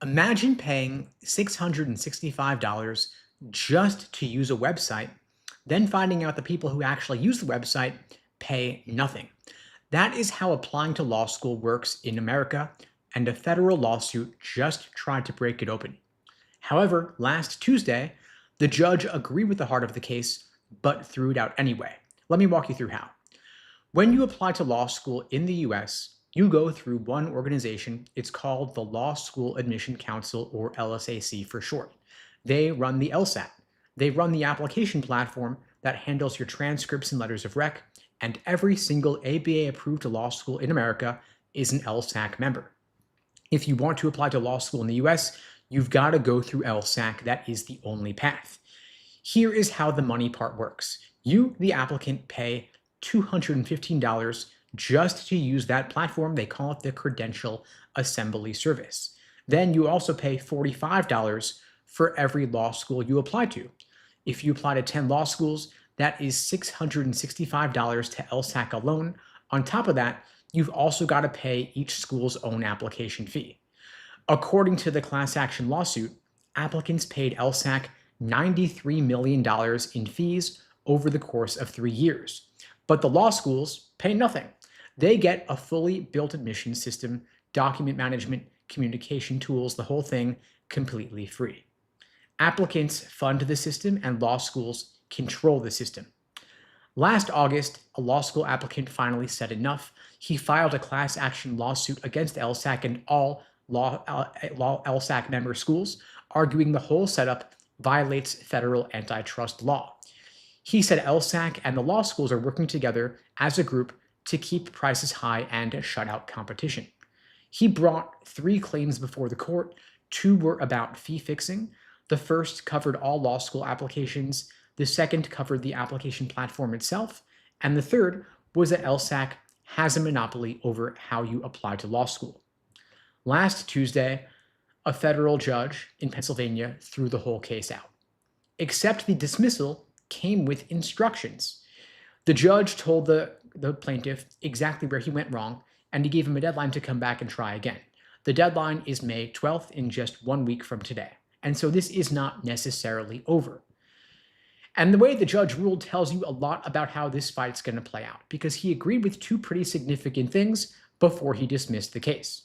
Imagine paying $665 just to use a website, then finding out the people who actually use the website pay nothing. That is how applying to law school works in America, and a federal lawsuit just tried to break it open. However, last Tuesday, the judge agreed with the heart of the case, but threw it out anyway. Let me walk you through how. When you apply to law school in the US, you go through one organization. It's called the Law School Admission Council, or LSAC for short. They run the LSAT. They run the application platform that handles your transcripts and letters of rec, and every single ABA-approved law school in America is an LSAC member. If you want to apply to law school in the US, you've got to go through LSAC. That is the only path. Here is how the money part works. You, the applicant, pay $215 just to use that platform. They call it the Credential Assembly Service. Then you also pay $45 for every law school you apply to. If you apply to 10 law schools, that is $665 to LSAC alone. On top of that, you've also got to pay each school's own application fee. According to the class action lawsuit, applicants paid LSAC $93 million in fees over the course of 3 years. But the law schools pay nothing. They get a fully built admissions system, document management, communication tools, the whole thing completely free. Applicants fund the system and law schools control the system. Last August, a law school applicant finally said enough. He filed a class action lawsuit against LSAC and all LSAC member schools, arguing the whole setup violates federal antitrust law. He said LSAC and the law schools are working together as a group to keep prices high and shut out competition. He brought 3 claims before the court. 2 were about fee fixing. The first covered all law school applications. The second covered the application platform itself. And the third was that LSAC has a monopoly over how you apply to law school. Last Tuesday, a federal judge in Pennsylvania threw the whole case out. Except the dismissal came with instructions. The judge told the plaintiff exactly where he went wrong, and he gave him a deadline to come back and try again. The deadline is May 12th, in just 1 week from today. And so this is not necessarily over. And the way the judge ruled tells you a lot about how this fight's going to play out, because he agreed with 2 pretty significant things before he dismissed the case.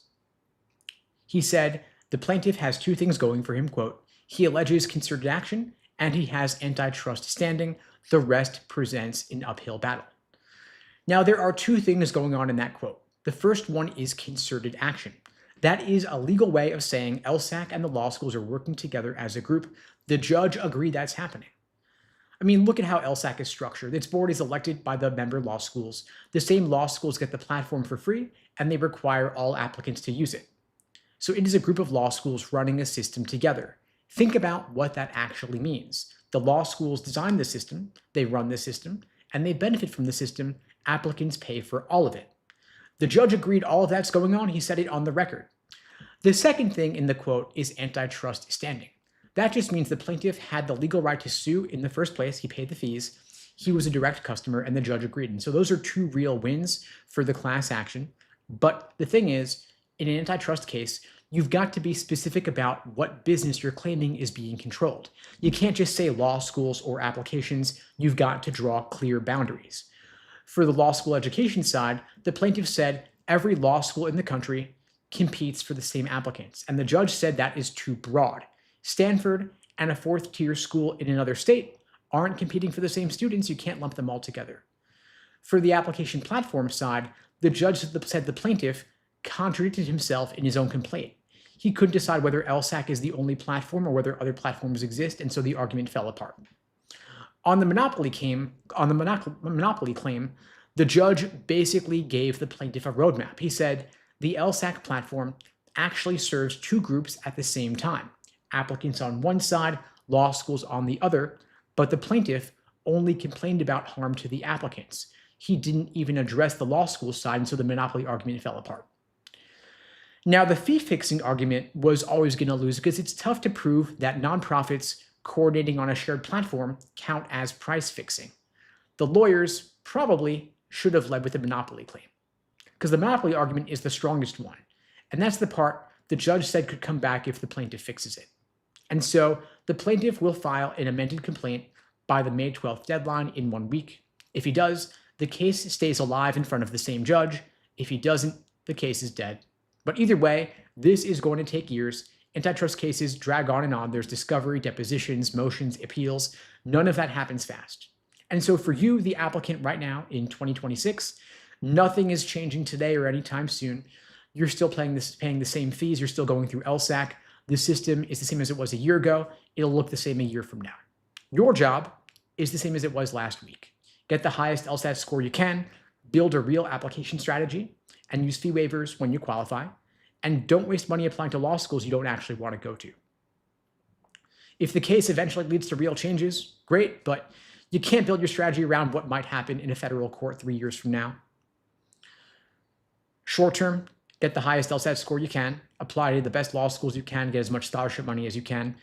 He said the plaintiff has 2 things going for him, quote, he alleges concerted action and he has antitrust standing. The rest presents an uphill battle. Now, there are 2 things going on in that quote. The first one is concerted action. That is a legal way of saying LSAC and the law schools are working together as a group. The judge agreed that's happening. I mean, look at how LSAC is structured. Its board is elected by the member law schools. The same law schools get the platform for free, and they require all applicants to use it. So it is a group of law schools running a system together. Think about what that actually means. The law schools design the system, they run the system, and they benefit from the system. Applicants pay for all of it. The judge agreed all of that's going on. He said it on the record. The second thing in the quote is antitrust standing. That just means the plaintiff had the legal right to sue in the first place. He paid the fees. He was a direct customer, and the judge agreed. And so those are 2 real wins for the class action. But the thing is, in an antitrust case, you've got to be specific about what business you're claiming is being controlled. You can't just say law schools or applications. You've got to draw clear boundaries. For the law school education side, the plaintiff said every law school in the country competes for the same applicants. And the judge said that is too broad. Stanford and a 4th-tier school in another state aren't competing for the same students. You can't lump them all together. For the application platform side, the judge said the plaintiff contradicted himself in his own complaint. He couldn't decide whether LSAC is the only platform or whether other platforms exist, and so the argument fell apart. On the monopoly claim, the judge basically gave the plaintiff a roadmap. He said the LSAC platform actually serves 2 groups at the same time. Applicants on one side, law schools on the other, but the plaintiff only complained about harm to the applicants. He didn't even address the law school side, and so the monopoly argument fell apart. Now, the fee-fixing argument was always going to lose because it's tough to prove that nonprofits coordinating on a shared platform count as price fixing. The lawyers probably should have led with the monopoly claim, because the monopoly argument is the strongest one. And that's the part the judge said could come back if the plaintiff fixes it. And so the plaintiff will file an amended complaint by the May 12th deadline in 1 week. If he does, the case stays alive in front of the same judge. If he doesn't, the case is dead. But either way, this is going to take years. Antitrust cases drag on and on. There's discovery, depositions, motions, appeals. None of that happens fast. And so for you, the applicant right now in 2026, nothing is changing today or anytime soon. You're still paying the same fees. You're still going through LSAC. The system is the same as it was a year ago. It'll look the same a year from now. Your job is the same as it was last week. Get the highest LSAT score you can, build a real application strategy, and use fee waivers when you qualify. And don't waste money applying to law schools you don't actually want to go to. If the case eventually leads to real changes, great, but you can't build your strategy around what might happen in a federal court 3 years from now. Short term, get the highest LSAT score you can, apply to the best law schools you can, get as much scholarship money as you can,